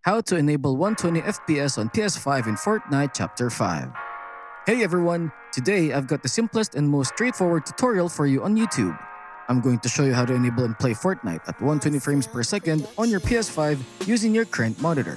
How to enable 120 FPS on PS5 in Fortnite Chapter 5. Hey everyone! Today I've got the simplest and most straightforward tutorial for you on YouTube. I'm going to show you how to enable and play Fortnite at 120 frames per second on your PS5 using your current monitor.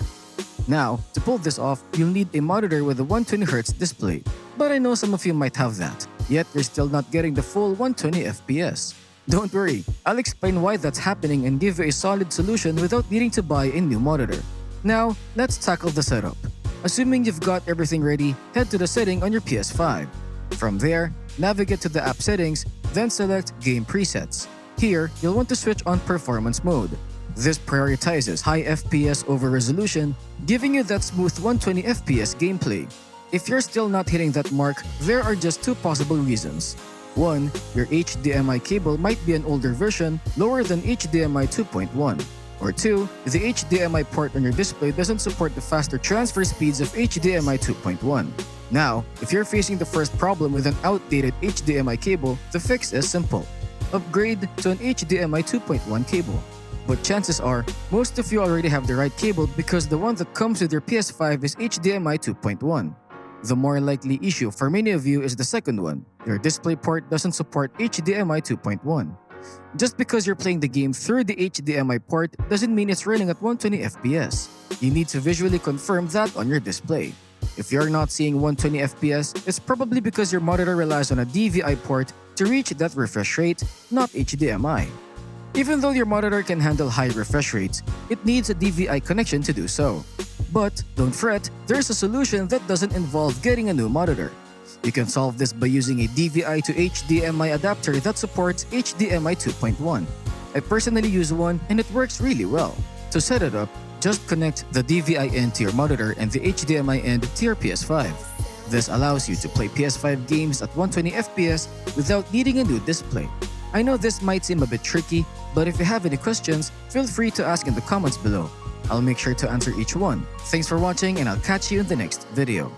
Now, to pull this off, you'll need a monitor with a 120Hz display. But I know some of you might have that, yet you're still not getting the full 120 FPS. Don't worry, I'll explain why that's happening and give you a solid solution without needing to buy a new monitor. Now, let's tackle the setup. Assuming you've got everything ready, head to the setting on your PS5. From there, navigate to the app settings, then select Game Presets. Here, you'll want to switch on Performance mode. This prioritizes high FPS over resolution, giving you that smooth 120 FPS gameplay. If you're still not hitting that mark, there are just two possible reasons. One, your HDMI cable might be an older version, lower than HDMI 2.1. Or two, the HDMI port on your display doesn't support the faster transfer speeds of HDMI 2.1. Now, if you're facing the first problem with an outdated HDMI cable, the fix is simple. Upgrade to an HDMI 2.1 cable. But chances are, most of you already have the right cable because the one that comes with your PS5 is HDMI 2.1. The more likely issue for many of you is the second one. Your DisplayPort doesn't support HDMI 2.1. Just because you're playing the game through the HDMI port doesn't mean it's running at 120 FPS. You need to visually confirm that on your display. If you're not seeing 120 FPS, it's probably because your monitor relies on a DVI port to reach that refresh rate, not HDMI. Even though your monitor can handle high refresh rates, it needs a DVI connection to do so. But don't fret, there's a solution that doesn't involve getting a new monitor. You can solve this by using a DVI to HDMI adapter that supports HDMI 2.1. I personally use one and it works really well. To set it up, just connect the DVI end to your monitor and the HDMI end to your PS5. This allows you to play PS5 games at 120 FPS without needing a new display. I know this might seem a bit tricky, but if you have any questions, feel free to ask in the comments below. I'll make sure to answer each one. Thanks for watching and I'll catch you in the next video.